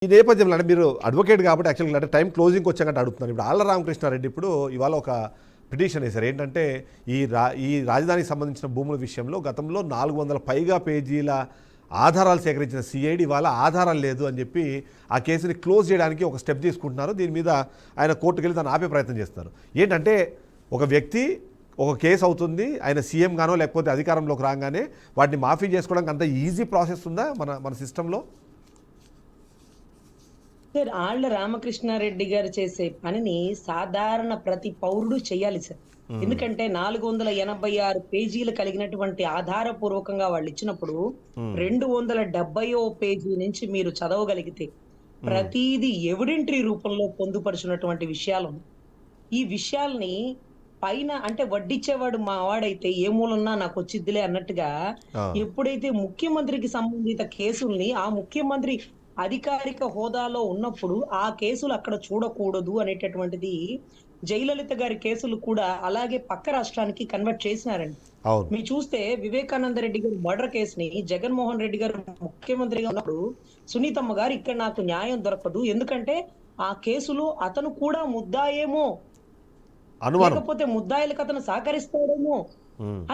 ఈ నేపథ్యంలో అంటే మీరు అడ్వకేట్ కాబట్టి యాక్చువల్గా అంటే టైం క్లోజింగ్కి వచ్చాకంటే అడుగుతున్నాను. ఇప్పుడు ఆళ్ల రామకృష్ణారెడ్డి ఇప్పుడు ఇవాళ ఒక పిటిషన్ వేశారు. ఏంటంటే ఈ రాజధానికి సంబంధించిన భూముల విషయంలో గతంలో 400 పైగా పేజీల ఆధారాలు సేకరించిన సిఐడి ఇవాళ ఆధారాలు లేదు అని చెప్పి ఆ కేసుని క్లోజ్ చేయడానికి ఒక స్టెప్ తీసుకుంటున్నారు. దీని మీద ఆయన కోర్టుకు వెళ్ళి దాన్ని ఆపే ప్రయత్నం చేస్తున్నారు. ఏంటంటే ఒక వ్యక్తి ఒక కేసు అవుతుంది, ఆయన సీఎం గానో లేకపోతే అధికారంలోకి రాగానే వాటిని మాఫీ చేసుకోవడానికి అంత ఈజీ ప్రాసెస్ ఉందా మన సిస్టంలో? సార్, ఆళ్ల రామకృష్ణారెడ్డి గారు చేసే పనిని సాధారణ ప్రతి పౌరుడు చేయాలి సార్. ఎందుకంటే 486 పేజీలు కలిగినటువంటి ఆధారపూర్వకంగా వాళ్ళు ఇచ్చినప్పుడు 270వ పేజీ నుంచి మీరు చదవగలిగితే ప్రతిదీ ఎవిడెంటరీ రూపంలో పొందుపరిచినటువంటి విషయాలు. ఈ విషయాల్ని పైన అంటే వడ్డిచ్చేవాడు మా వాడైతే ఏ మూలన్నా నాకు వచ్చిద్దిలే అన్నట్టుగా ఎప్పుడైతే ముఖ్యమంత్రికి సంబంధిత కేసుల్ని ఆ ముఖ్యమంత్రి అధికారిక హోదాలో ఉన్నప్పుడు ఆ కేసులు అక్కడ చూడకూడదు అనేటటువంటిది జయలలిత గారి కేసులు కూడా అలాగే పక్క రాష్ట్రానికి కన్వర్ట్ చేసినారండి. మీరు చూస్తే వివేకానంద రెడ్డి గారి మర్డర్ కేసుని జగన్మోహన్ రెడ్డి గారు ముఖ్యమంత్రిగా ఉన్నప్పుడు సునీతమ్మ గారు ఇక్కడ నాకు న్యాయం దొరకదు, ఎందుకంటే ఆ కేసులో అతను కూడా ముద్దాయేమో, లేకపోతే ముద్దాయిలకు అతను సహకరిస్తాడేమో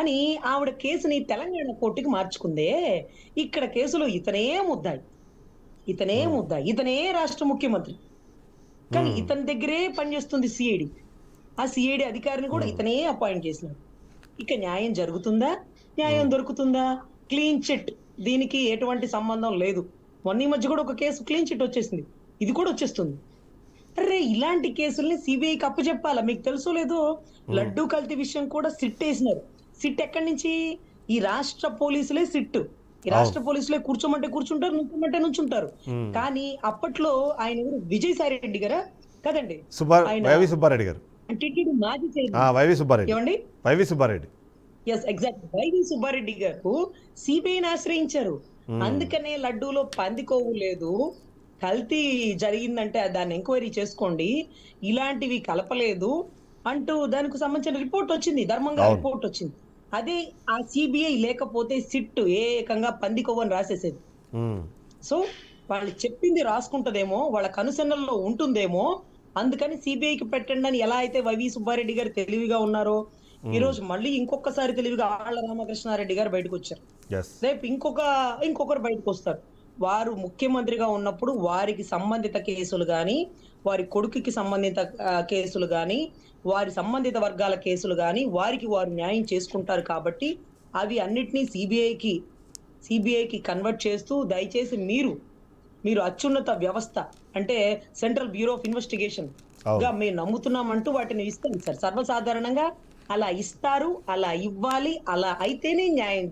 అని ఆవిడ కేసుని తెలంగాణ కోర్టుకి మార్చుకుందే. ఇక్కడ కేసులో ఇతనే ముద్దాయి, ఇతనే రాష్ట్ర ముఖ్యమంత్రి, కానీ ఇతని దగ్గరే పనిచేస్తుంది సిఐడి. ఆ సిఐడి అధికారిని కూడా ఇతనే అపాయింట్ చేసినాడు. ఇక న్యాయం జరుగుతుందా? న్యాయం దొరుకుతుందా? క్లీన్ చిట్, దీనికి ఎటువంటి సంబంధం లేదు. మొన్న ఈ మధ్య కూడా ఒక కేసు క్లీన్ చిట్ వచ్చేసింది, ఇది కూడా వచ్చేస్తుంది. అరే, ఇలాంటి కేసుల్ని సిబిఐకి అప్పచెప్పాలా? మీకు తెలుసో లేదో లడ్డూ కల్తీ విషయం కూడా సిట్ వేసినారు. సిట్ ఎక్కడి నుంచి? ఈ రాష్ట్ర పోలీసులే సిట్. ఈ రాష్ట్ర పోలీసులే కూర్చోమంటే కూర్చుంటారు, నుంచోమంటే నుంచుంటారు. కానీ అప్పట్లో ఆయన విజయసాయి రెడ్డి గారా కదండి, వైవి సుబ్బారెడ్డి గారు, టిటిడి మాజీ సుబ్బారెడ్డి. Yes, exact. వైవి సుబ్బారెడ్డి గారు సిబిఐని ఆశ్రయించారు. అందుకనే లడ్డూలో పందికోవు లేదు, కల్తీ జరిగిందంటే దాన్ని ఎంక్వైరీ చేసుకోండి, ఇలాంటివి కలపలేదు అంటూ దానికి సంబంధించిన రిపోర్ట్ వచ్చింది, ధర్మంగా రిపోర్ట్ వచ్చింది. అదే ఆ సిబిఐ లేకపోతే సిట్ ఏకంగా పందికొవ్వని రాసేసేది. సో వాళ్ళు చెప్పింది రాసుకుంటదేమో, వాళ్ళ కనుసన్నల్లో ఉంటుందేమో, అందుకని సిబిఐకి పెట్టండి అని ఎలా అయితే వైవి సుబ్బారెడ్డి గారు తెలివిగా ఉన్నారో, ఈ రోజు మళ్ళీ ఇంకొకసారి తెలివిగా ఆళ్ల రామకృష్ణారెడ్డి గారు బయటకు వచ్చారు. రేపు ఇంకొకరు బయటకు వస్తారు. వారు ముఖ్యమంత్రిగా ఉన్నప్పుడు వారికి సంబంధిత కేసులు కానీ, వారి కొడుకుకి సంబంధిత కేసులు కానీ, వారి సంబంధిత వర్గాల కేసులు కానీ వారికి వారు న్యాయం చేసుకుంటారు. కాబట్టి అవి అన్నిటినీ సిబిఐకి కన్వర్ట్ చేస్తూ దయచేసి మీరు అత్యున్నత వ్యవస్థ అంటే సెంట్రల్ బ్యూరో ఆఫ్ ఇన్వెస్టిగేషన్ గా మేము నమ్ముతున్నామంటూ వాటిని ఇస్తాం సార్. సర్వసాధారణంగా అలా ఇస్తారు, అలా ఇవ్వాలి, అలా అయితేనే న్యాయం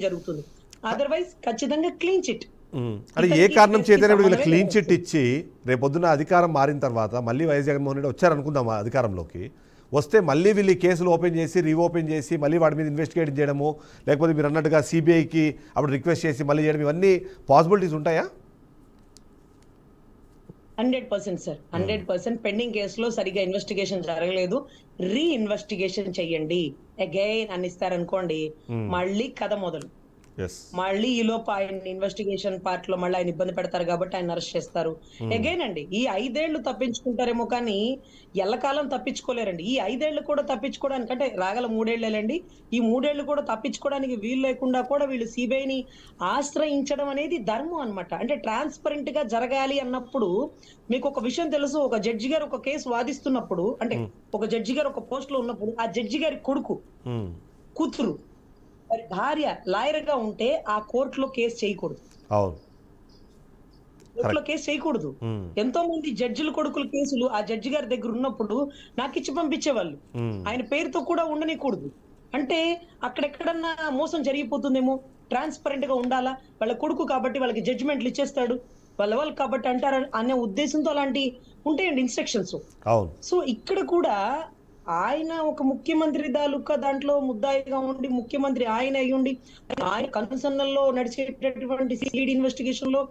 జరుగుతుంది. అదర్వైజ్ ఖచ్చితంగా క్లీన్ చిట్. అంటే ఏ కారణం చేతనే వీళ్ళు క్లీన్ చిట్ ఇచ్చి రేపొద్దున అధికారం మారిన తర్వాత మళ్ళీ వైఎస్ జగన్మోహన్ రెడ్డి వచ్చారనుకుందాం అధికారంలోకి వస్తే, మళ్ళీ వీళ్ళు ఈ కేసులు ఓపెన్ చేసి రీఓపెన్ చేసి మళ్ళీ వాడి మీద ఇన్వెస్టిగేట్ చేయడము, లేకపోతే మీరు అన్నట్టుగా సిబిఐకి అప్పుడు రిక్వెస్ట్ చేసి మళ్ళీ చేయడం, ఇవన్నీ పాసిబిలిటీస్ ఉంటాయా? 100% సార్, 100%. పెండింగ్ కేసులో సరిగా ఇన్వెస్టిగేషన్ జరగలేదు, రీఇన్వెస్టిగేషన్ చెయ్యండి అగైన్ అని ఇస్తారనుకోండి, మళ్ళీ కథ మొదలు. మళ్ళీ ఈ లోపు ఆయన ఇన్వెస్టిగేషన్ పార్ట్ లో మళ్ళీ ఆయన ఇబ్బంది పెడతారు కాబట్టి ఆయన అరెస్ట్ చేస్తారు అగైన్ అండి. ఈ 5 ఏళ్లు తప్పించుకుంటారేమో కానీ ఎల్లకాలం తప్పించుకోలేరండి. ఈ 5 ఏళ్లు కూడా తప్పించుకోవడానికి అంటే రాగల 3 ఏళ్ళేలండి, ఈ 3 ఏళ్లు కూడా తప్పించుకోవడానికి వీలు లేకుండా కూడా వీళ్ళు సిబిఐని ఆశ్రయించడం అనేది ధర్మం అన్నమాట. అంటే ట్రాన్స్పరెంట్ గా జరగాలి అన్నప్పుడు మీకు ఒక విషయం తెలుసు, ఒక జడ్జి గారు ఒక కేసు వాదిస్తున్నప్పుడు, అంటే ఒక జడ్జి గారు ఒక పోస్ట్ లో ఉన్నప్పుడు ఆ జడ్జి గారి కొడుకు కూతురు మరి భార్య లాయర్ గా ఉంటే ఆ కోర్టులో కేసు చేయకూడదు, ఎంతో మంది జడ్జిల కొడుకుల కేసులు ఆ జడ్జి గారి దగ్గర ఉన్నప్పుడు నాకు ఇచ్చి పంపించేవాళ్ళు, ఆయన పేరుతో కూడా ఉండనీకూడదు. అంటే అక్కడెక్కడన్నా మోసం జరిగిపోతుందేమో, ట్రాన్స్పరెంట్ గా ఉండాలా, వాళ్ళ కొడుకు కాబట్టి వాళ్ళకి జడ్జిమెంట్లు ఇచ్చేస్తాడు, వాళ్ళు కాబట్టి అంటారు అనే ఉద్దేశంతో అలాంటి ఉంటాయండి ఇన్స్ట్రక్షన్స్. సో ఇక్కడ కూడా ఆయన ఒక ముఖ్యమంత్రి తాలూకా దాంట్లో ముద్దాయిగా ఉండి, ముఖ్యమంత్రి ఆయన అయ్యుండి, ఆయన కన్సర్నల్లో నడిచేటటువంటి సిఐడి ఇన్వెస్టిగేషన్ లో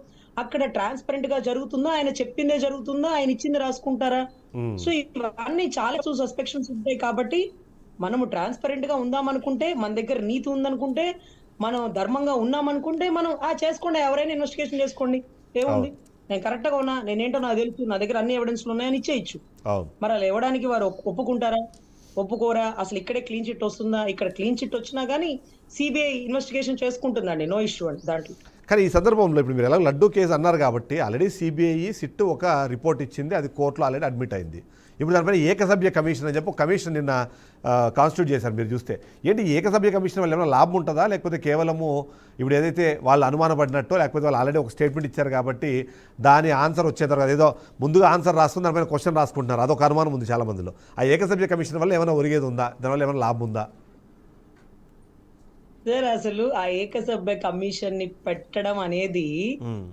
అక్కడ ట్రాన్స్పరెంట్ గా జరుగుతుందా, ఆయన చెప్పిందే జరుగుతుందా, ఆయన ఇచ్చింది రాసుకుంటారా? సో ఇవన్నీ చాలా సస్పెక్షన్స్ ఉంటాయి. కాబట్టి మనము ట్రాన్స్పరెంట్ గా ఉందామనుకుంటే, మన దగ్గర నీతి ఉందనుకుంటే, మనం ధర్మంగా ఉన్నామనుకుంటే మనం చేసుకోండి, ఎవరైనా ఇన్వెస్టిగేషన్ చేసుకోండి, ఏముంది. నేను కరెక్ట్ గా ఉన్నా, నేనేంటో నాకు తెలుసు, నా దగ్గర అన్ని ఎవిడెన్స్లు ఉన్నాయని ఇచ్చేయచ్చు. అవును. మరి అలా ఇవ్వడానికి వారు ఒప్పుకుంటారా? ఒప్పుకోరా? అసలు ఇక్కడే క్లీన్ చిట్ వస్తుందా? ఇక్కడ క్లీన్ చిట్ వచ్చినా గానీ సిబిఐ ఇన్వెస్టిగేషన్ చేసుకుంటుందండి. నో ఇష్యూ అండి దాంట్లో. కానీ ఈ సందర్భంలో ఇప్పుడు మీరు ఎలా లడ్డూ కేసు అన్నారు కాబట్టి ఆల్రెడీ సిబిఐ సిట్ ఒక రిపోర్ట్ ఇచ్చింది, అది కోర్టులో ఆల్రెడీ అడ్మిట్ అయింది. ఇప్పుడు దానిపైన ఏకసభ్య కమిషన్ అని చెప్పి ఒక కమిషన్ నిన్న కాన్స్టిట్యూట్ చేశారు. మీరు చూస్తే ఏంటి ఏకసభ్య కమిషన్ వల్ల ఏమైనా లాభం ఉంటుందా, లేకపోతే కేవలము ఇప్పుడు ఏదైతే వాళ్ళు అనుమానపడినట్టో, లేకపోతే వాళ్ళు ఆల్రెడీ ఒక స్టేట్మెంట్ ఇచ్చారు కాబట్టి దాని ఆన్సర్ వచ్చే తర్వాత ఏదో ముందుగా ఆన్సర్ రాసుకుని దానిపైన క్వశ్చన్ రాసుకుంటున్నారు, అదొక అనుమానం ఉంది చాలా మందిలో. ఆ ఏకసభ్య కమిషన్ వల్ల ఏమైనా ఒరిగేది ఉందా, దానివల్ల ఏమైనా లాభం ఉందా? సార్ అసలు ఆ ఏకసభ్య కమిషన్ ని పెట్టడం అనేది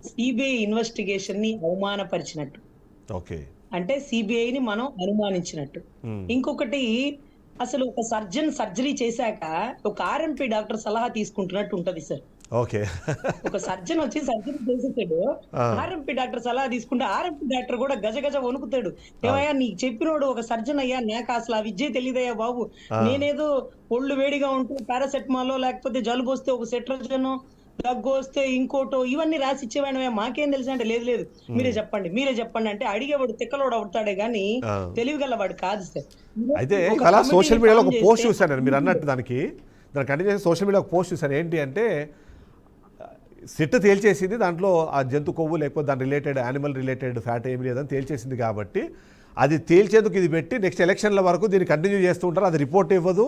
సిబిఐ ఇన్వెస్టిగేషన్ ని అవమానపరిచినట్టు. ఓకే. అంటే సిబిఐని మనం అనుమానించినట్టు. ఇంకొకటి, అసలు ఒక సర్జన్ సర్జరీ చేశాక ఒక ఆర్ఎంపీ డాక్టర్ సలహా తీసుకుంటున్నట్టు ఉంటది సార్. ఓకే. ఒక సర్జన్ వచ్చి సర్జరీ చేసేసాడు, ఆర్ఎంపీ డాక్టర్ సలహా తీసుకుంటే ఆర్ఎంపీ డాక్టర్ కూడా గజ గజ వణుకుతాడు. ఏమయ్యా నీకు చెప్పినోడు ఒక సర్జన్ అయ్యా, నాకు అసలు ఆ విద్య తెలియదయ్యా బాబు, నేనేదో ఒళ్ళు వేడిగా ఉంటూ పారాసెటమాలో లేకపోతే జలుబు వస్తే ఒక సెట్రజన్, దగ్గు వస్తే ఇంకోటో ఇవన్నీ రాసి ఇచ్చేవాడినవే, మాకేం తెలుసు అంటే లేదు లేదు మీరే చెప్పండి అంటే అడిగేవాడు తిక్కలోడు అవుతాడే గానీ తెలివిగలవాడు కాదు సార్. అయితే ఇవాళ సోషల్ మీడియాలో ఒక పోస్ట్ చూశాను మీరు అన్నట్టు, దానికి కంటిన్యూ చేసి సోషల్ మీడియాలో ఒక పోస్ట్ చూశాను. ఏంటి అంటే సిట్ తేల్చేసింది దాంట్లో ఆ జంతు కొవ్వు లేకపోతే దాని రిలేటెడ్ యానిమల్ రిలేటెడ్ ఫ్యాట్ ఏమి లేదని తేల్చేసింది కాబట్టి అది తేల్చేందుకు ఇది పెట్టి నెక్స్ట్ ఎలక్షన్ల వరకు దీన్ని కంటిన్యూ చేస్తూ ఉంటారు. అది రిపోర్ట్ ఇవ్వదు,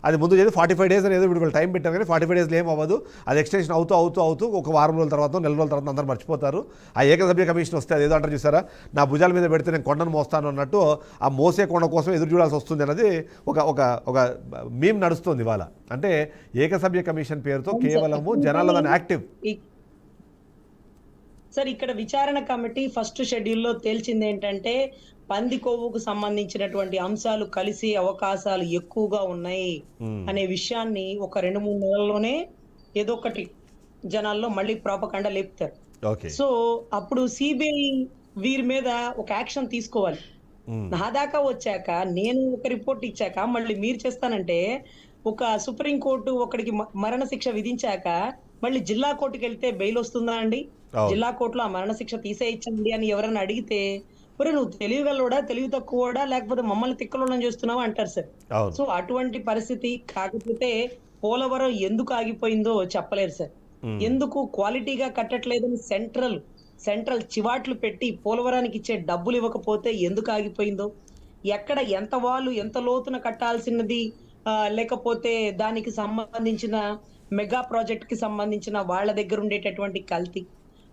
అది ముందు చేసి 45 days అనేది వీళ్ళు టైం పెట్టారు కానీ 45 days ఏం అవ్వదు. అది ఎక్స్టెన్షన్ అవుతూ ఒక వారం రోజుల తర్వాత నెల రోజుల తర్వాత అందరూ మర్చిపోతారు. ఆ ఏకసభ్య కమిషన్ వస్తే అదేదో అంటారు చూసారా, నా భుజాల మీద పెడితే నేను కొండను మోస్తాను అన్నట్టు ఆ మోసే కొండ కోసం ఎదురు చూడాల్సి వస్తుంది అన్నది ఒక మీమ్ నడుస్తుంది ఇవాళ. అంటే ఏకసభ్య కమిషన్ పేరుతో కేవలము జనాల దాని యాక్టివ్. సార్ ఇక్కడ విచారణ కమిటీ ఫస్ట్ షెడ్యూల్లో తేల్చింది ఏంటంటే పంది కొవ్వుకు సంబంధించినటువంటి అంశాలు కలిసే అవకాశాలు ఎక్కువగా ఉన్నాయి అనే విషయాన్ని ఒక 2-3 నెలల్లోనే ఏదో ఒకటి జనాల్లో మళ్ళీ ప్రాపకండా లేపుతారు. సో అప్పుడు సిబిఐ వీరి మీద ఒక యాక్షన్ తీసుకోవాలి. నా దాకా వచ్చాక నేను ఒక రిపోర్ట్ ఇచ్చాక మళ్ళీ మీరు చేస్తానంటే, ఒక సుప్రీంకోర్టు ఒకడికి మరణ శిక్ష విధించాక మళ్ళీ జిల్లా కోర్టుకి వెళ్తే బెయిల్ వస్తుందా అండి? జిల్లా కోర్టులో ఆ మరణ శిక్ష తీసేయించండి అని ఎవరైనా అడిగితే, ఒరే నువ్వు తెలివిగలవాడా, తెలివి తక్కువడా, లేకపోతే మమ్మల్ని తిక్కలోనం చేస్తున్నావా అంటారు సార్. సో అటువంటి పరిస్థితి. కాకపోతే పోలవరం ఎందుకు ఆగిపోయిందో చెప్పలేరు సార్. ఎందుకు క్వాలిటీగా కట్టట్లేదని సెంట్రల్ చివాట్లు పెట్టి పోలవరానికి ఇచ్చే డబ్బులు ఇవ్వకపోతే ఎందుకు ఆగిపోయిందో, ఎక్కడ ఎంత లోతున కట్టాల్సినది, లేకపోతే దానికి సంబంధించిన మెగా ప్రాజెక్ట్ కి సంబంధించిన వాళ్ళ దగ్గర ఉండేటటువంటి కల్తీ,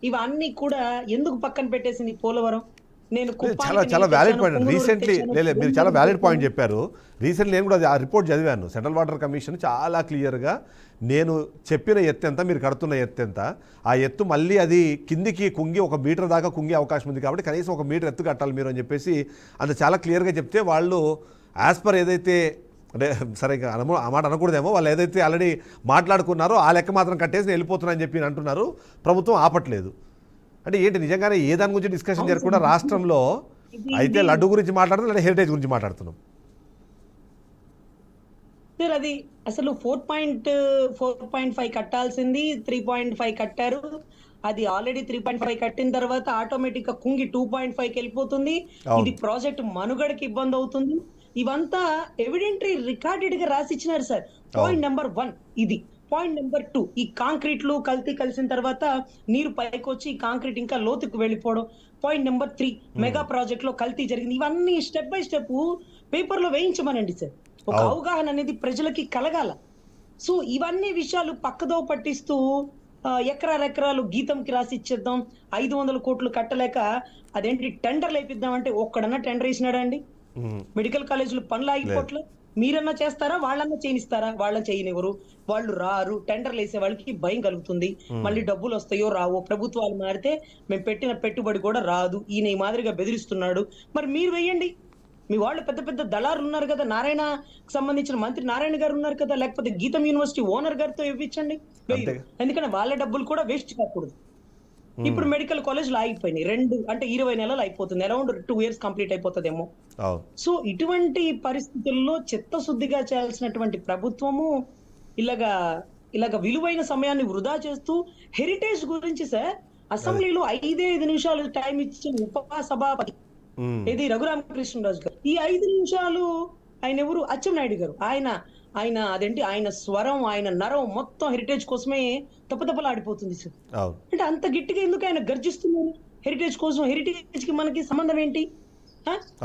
ఇవన్నీ కూడా ఎందుకు పక్కన పెట్టేసింది పోలవరం. చాలా వ్యాలిడ్ పాయింట్. రీసెంట్లీ మీరు చాలా వ్యాలిడ్ పాయింట్ చెప్పారు. రీసెంట్లీ నేను కూడా ఆ రిపోర్ట్ చదివాను. సెంట్రల్ వాటర్ కమిషన్ చాలా క్లియర్గా నేను చెప్పిన ఎత్తు ఎంత, మీరు కడుతున్న ఎత్తు ఎంత, ఆ ఎత్తు మళ్ళీ అది కిందికి కుంగి 1 మీటర్ దాకా కుంగే అవకాశం ఉంది కాబట్టి కనీసం 1 మీటర్ ఎత్తు కట్టాలి మీరు అని చెప్పేసి అంత చాలా క్లియర్గా చెప్తే వాళ్ళు యాజ్ పర్ ఏదైతే, అంటే సరే ఆ మాట అనకూడదేమో, వాళ్ళు ఏదైతే ఆల్రెడీ మాట్లాడుకున్నారో ఆ లెక్క మాత్రం కట్టేసి వెళ్ళిపోతున్నారని చెప్పి అంటున్నారు. ప్రభుత్వం ఆపట్లేదు. అంటే ఏంటి నిజంగానే ఏ దాని గురించి డిస్కషన్ జరగకుండా రాష్ట్రంలో అయితే లడ్డు గురించి మాట్లాడుతున్నాం లేదా హెరిటేజ్ గురించి మాట్లాడుతున్నాం? సార్ అది అసలు 4.5 కట్టాల్సింది 3.5 కట్టారు. అది ఆల్రెడీ 3.5 కట్టిన తర్వాత ఆటోమేటిక్ గా కుంగి 2.5కి వెళ్ళిపోతుంది. ఇది ప్రాజెక్ట్ మనుగడకి ఇబ్బంది అవుతుంది. ఇవంతా ఎవిడెంటరీ రికార్డెడ్ గా రాసిచ్చినారు సార్. పాయింట్ నెంబర్ 1 ఇది. పాయింట్ నెంబర్ 2, ఈ కాంక్రీట్లు కల్తీ కలిసిన తర్వాత నీరు పైకి వచ్చి ఈ కాంక్రీట్ ఇంకా లోతుకు వెళ్ళిపోవడం. పాయింట్ నెంబర్ 3, మెగా ప్రాజెక్ట్ లో కల్తీ జరిగింది. ఇవన్నీ స్టెప్ బై స్టెప్ పేపర్ లో వేయించమనండి సార్. ఒక అవగాహన అనేది ప్రజలకి కలగాల. సో ఇవన్నీ విషయాలు పక్కదో పట్టిస్తూ ఎకరాలు గీతంకి రాసి ఇచ్చేద్దాం, 500 కోట్లు కట్టలేక అదేంటి టెండర్లు వేపిద్దాం అంటే ఒక్కడన్నా టెండర్ వేసినాడా అండి? మెడికల్ కాలేజీలు పనులు ఆగిపోట్లే. మీరన్నా చేస్తారా, వాళ్ళన్నా చేయనిస్తారా? వాళ్ళని చేయనివ్వరు, వాళ్ళు రారు. టెండర్లు వేసే వాళ్ళకి భయం కలుగుతుంది, మళ్ళీ డబ్బులు వస్తాయో రావో, ప్రభుత్వాలు మారితే మేము పెట్టిన పెట్టుబడి కూడా రాదు, ఈయన ఈ మాదిరిగా బెదిరిస్తున్నాడు. మరి మీరు వేయండి. మీ వాళ్ళు పెద్ద పెద్ద దళారులు ఉన్నారు కదా, నారాయణకు సంబంధించిన మంత్రి నారాయణ గారు ఉన్నారు కదా, లేకపోతే గీతం యూనివర్సిటీ ఓనర్ గారితో ఇవ్వించండి. ఎందుకంటే వాళ్ళ డబ్బులు కూడా వేస్ట్ కాకూడదు. ఇప్పుడు మెడికల్ కాలేజ్లు ఆగిపోయినాయి. 20 నెలలు అయిపోతుంది, అరౌండ్ 2 years కంప్లీట్ అయిపోతుందేమో. సో ఇటువంటి పరిస్థితుల్లో చిత్తశుద్ధిగా చేయాల్సినటువంటి ప్రభుత్వము ఇలాగా విలువైన సమయాన్ని వృధా చేస్తూ హెరిటేజ్ గురించి సార్ అసెంబ్లీలో 5 నిమిషాలు టైం ఇచ్చిన ఉపసభాపతి ఇది రఘురామకృష్ణరాజు గారు. ఈ 5 నిమిషాలు ఆయన ఎవరు? అచ్చెన్నాయుడు గారు. ఆయన ఆయన అదేంటి ఆయన స్వరం, ఆయన నరం మొత్తం హెరిటేజ్ కోసమే తప్పతప్పలాడిపోతుంది సార్. అవును. అంటే అంత గట్టిగా ఎందుకు ఆయన గర్జిస్తున్నారు హెరిటేజ్ కోసం? హెరిటేజ్ కి మనకి సంబంధం ఏంటి?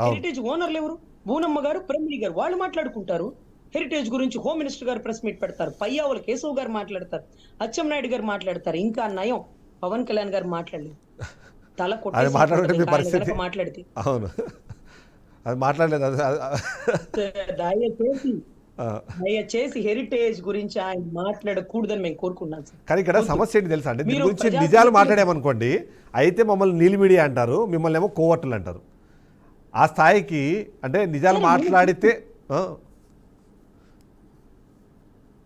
హెరిటేజ్ ఓనర్లు ఎవరు? బూనమ్మ గారు, ప్రమిళి గారు, వాళ్ళు మాట్లాడుకుంటారు. హెరిటేజ్ గురించి హోమ్ మినిస్టర్ గారు ప్రెస్ మీట్ పెడతారు, పయ్యావుల కేశవ్ గారు మాట్లాడతారు, అచ్చెన్నాయుడు గారు మాట్లాడతారు. ఇంకా నయం పవన్ కళ్యాణ్ గారు మాట్లాడలేదు. తల అది మాట్లాడుతుంటే మీ కొట్టేసి పరిస్థితి మాట్లాడితే అవును అది మాట్లాడలేదు దయచేసి హెరిటేజ్ గురించి ఆయన మాట్లాడకూడదని మేము కోరుకున్నాం సార్. కానీ ఇక్కడ సమస్య ఏంటి తెలుసా అండి, దీని మీరు గురించి ప్రజా నిజాలు మాట్లాడామనుకోండి, అయితే మమ్మల్ని నీలి మీడియా అంటారు, మిమ్మల్ని ఏమో కోవర్టులు అంటారు. ఆ స్థాయికి అంటే నిజాలు మాట్లాడితే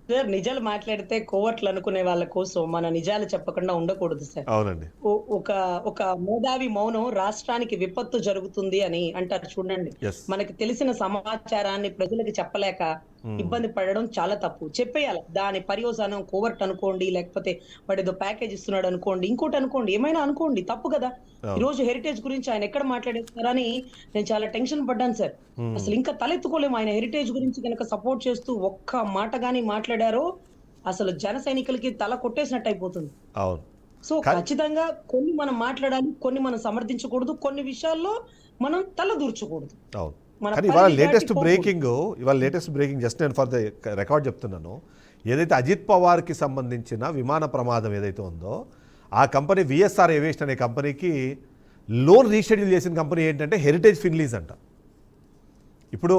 సార్ నిజాలు మాట్లాడితే కోవట్లు అనుకునే వాళ్ళ కోసం మన నిజాలు చెప్పకుండా ఉండకూడదు సార్. అవునండి. ఒక ఒక మేధావి మౌనం రాష్ట్రానికి విపత్తు జరుగుతుంది అని అంటారు చూడండి. Yes. మనకి తెలిసిన సమాచారాన్ని ప్రజలకు చెప్పలేక ఇబ్బంది పడడం చాలా తప్పు. చెప్పేయాలి దాని పర్యవసానం కోవర్ట్ అనుకోండి, లేకపోతే వాడు ఏదో ప్యాకేజ్ ఇస్తున్నాడు అనుకోండి, ఇంకోటి అనుకోండి, ఏమైనా అనుకోండి, తప్పు కదా. ఈ రోజు హెరిటేజ్ గురించి ఆయన ఎక్కడ మాట్లాడేస్తారని నేను చాలా టెన్షన్ పడ్డాను సార్. అసలు ఇంకా తలెత్తుకోలేము. ఆయన హెరిటేజ్ గురించి కనుక సపోర్ట్ చేస్తూ ఒక్క మాట గానీ మాట్లాడారో అసలు జన సైనికులకి తల కొట్టేసినట్టు అయిపోతుంది. అవును. సో ఖచ్చితంగా కొన్ని మనం మాట్లాడాలి, కొన్ని మనం సమర్థించకూడదు, కొన్ని విషయాల్లో మనం తల దూర్చకూడదు. అవును. కానీ ఇవాళ లేటెస్ట్ బ్రేకింగ్ జస్ట్ నేను ఫర్ ద రికార్డ్ చెప్తున్నాను. ఏదైతే అజిత్ పవార్కి సంబంధించిన విమాన ప్రమాదం ఏదైతే ఉందో ఆ కంపెనీ విఎస్ఆర్ ఏవియేషన్ అనే కంపెనీకి లోన్ రీషెడ్యూల్ చేసిన కంపెనీ ఏంటంటే హెరిటేజ్ ఫిన్లీజ్ అంట. ఇప్పుడు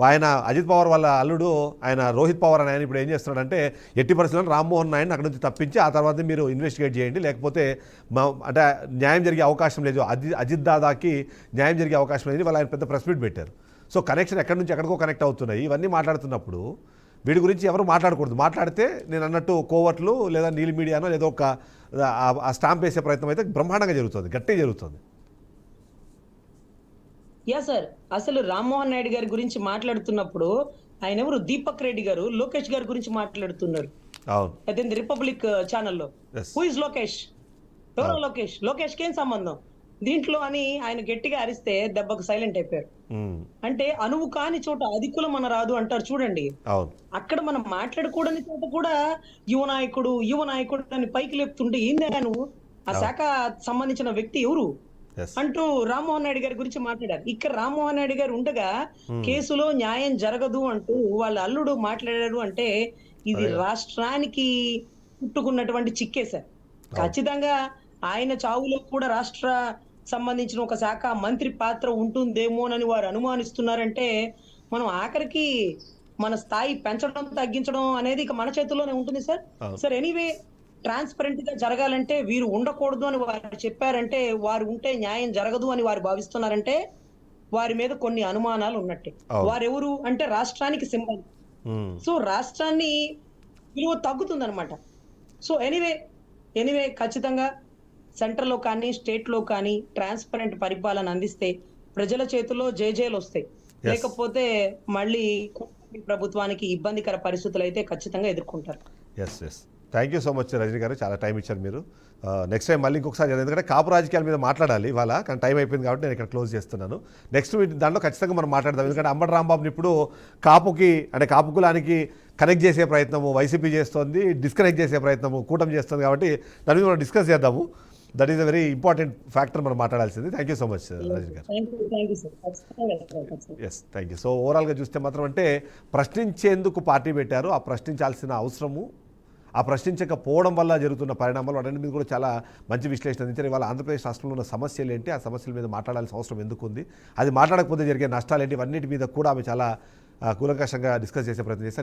ఆయన అజిత్ పవార్ వాళ్ళ అల్లుడు ఆయన రోహిత్ పవార్ అని ఆయన ఇప్పుడు ఏం చేస్తున్నాడంటే ఎట్టి పరిస్థితుల్లో రామ్మోహన్ నాయుడిని అక్కడ నుంచి తప్పించి ఆ తర్వాత మీరు ఇన్వెస్టిగేట్ చేయండి, లేకపోతే అంటే న్యాయం జరిగే అవకాశం లేదు, అజిత్ దాదాకి న్యాయం జరిగే అవకాశం లేదు. వాళ్ళు ఆయన పెద్ద ప్రెస్ మీట్ పెట్టారు. సో కనెక్షన్ ఎక్కడి నుంచి ఎక్కడికో కనెక్ట్ అవుతున్నాయి. ఇవన్నీ మాట్లాడుతున్నప్పుడు వీడి గురించి ఎవరు మాట్లాడకూడదు. మాట్లాడితే నేను అన్నట్టు కోవర్ట్లు లేదా నీలి మీడియానో లేదో ఒక ఆ స్టాంప్ వేసే ప్రయత్నం అయితే బ్రహ్మాండంగా జరుగుతుంది, గట్టిగా జరుగుతుంది. యా సార్, అసలు రామ్మోహన్ నాయుడు గారి గురించి మాట్లాడుతున్నప్పుడు ఆయన ఎవరు? దీపక్ రెడ్డి గారు లోకేష్ గారి గురించి మాట్లాడుతున్నారు. అవును. అదే రిపబ్లిక్ ఛానల్లో. Who is Lokesh? ఎవరో లోకేష్? లోకేష్ కి ఏం సంబంధం దీంట్లో అని ఆయన గట్టిగా అరిస్తే దెబ్బకు సైలెంట్ అయిపోయారు. అంటే అనువు కాని చోట అధికులం మన రాదు అంటారు చూడండి. అక్కడ మనం మాట్లాడకూడని చోట కూడా యువ నాయకుడు అని పైకి లేపుతుంటే ఏందే నువ్వు ఆ శాఖ సంబంధించిన వ్యక్తి ఎవరు అంటూ రామ్మోహన్ నాయుడు గారి గురించి మాట్లాడారు. ఇక్కడ రామ్మోహన్ నాయుడు గారు ఉండగా కేసులో న్యాయం జరగదు అంటూ వాళ్ళ అల్లుడు మాట్లాడారు అంటే ఇది రాష్ట్రానికి పుట్టుకున్నటువంటి చిక్కే సార్. ఖచ్చితంగా ఆయన చావులో కూడా రాష్ట్ర సంబంధించిన ఒక శాఖ మంత్రి పాత్ర ఉంటుందేమోనని వారు అనుమానిస్తున్నారంటే మనం ఆఖరికి మన స్థాయి పెంచడం తగ్గించడం అనేది ఇక మన చేతుల్లోనే ఉంటుంది సార్. సార్ ఎనీవే ట్రాన్స్పరెంట్ గా జరగాలంటే వీరు ఉండకూడదు అని వారు చెప్పారంటే, వారు ఉంటే న్యాయం జరగదు అని వారు భావిస్తున్నారంటే వారి మీద కొన్ని అనుమానాలు ఉన్నట్టే. వారెవరు అంటే రాష్ట్రానికి సింబల్. సో రాష్ట్రాన్ని విలువ తగ్గుతుంది అనమాట. సో ఎనీవే ఖచ్చితంగా సెంట్రల్ లో కానీ స్టేట్ లో కానీ ట్రాన్స్పరెంట్ పరిపాలన అందిస్తే ప్రజల చేతుల్లో జేజేలు వస్తాయి. లేకపోతే మళ్ళీ ప్రభుత్వానికి ఇబ్బందికర పరిస్థితులు అయితే ఖచ్చితంగా ఎదుర్కొంటారు. Thank you so much Rajani గారు, చాలా టైం ఇచ్చారు మీరు. నెక్స్ట్ టైం మళ్ళీ ఇంకొకసారి, ఎందుకంటే కాపు రాజకీయాల మీద మాట్లాడాలి ఇవాళ, కానీ టైం అయిపోయింది కాబట్టి నేను ఇక్కడ క్లోజ్ చేస్తున్నాను. నెక్స్ట్ దాంట్లో ఖచ్చితంగా మనం మాట్లాడదాం. ఎందుకంటే అంబటి రాంబాబుని ఇప్పుడు కాపుకి అంటే కాపు కులానికి కనెక్ట్ చేసే ప్రయత్నము వైసీపీ చేస్తోంది, డిస్కనెక్ట్ చేసే ప్రయత్నము కూటమి చేస్తుంది. కాబట్టి దాని మీద మనం డిస్కస్ చేద్దాము. That is a very important factor మనం మాట్లాడాల్సింది. Thank you so much Rajani garu. Thank you. So ఓవరాల్గా చూస్తే మాత్రం అంటే ప్రశ్నించేందుకు పార్టీ పెట్టారు, ఆ ప్రశ్నించాల్సిన అవసరము, ఆ ప్రశ్నించకపోవడం వల్ల జరుగుతున్న పరిణామాలు వాటి మీద కూడా చాలా మంచి విశ్లేషణ అందించారు. ఇవాళ ఆంధ్రప్రదేశ్ రాష్ట్రంలో ఉన్న సమస్యలు ఏంటి, ఆ సమస్యల మీద మాట్లాడాల్సిన అవసరం ఎందుకు ఉంది, అది మాట్లాడకపోతే జరిగే నష్టాలు ఏంటి, ఇవన్నిటి మీద కూడా ఆమె చాలా కూలంకషంగా డిస్కస్ చేసే ప్రయత్నం చేశారు.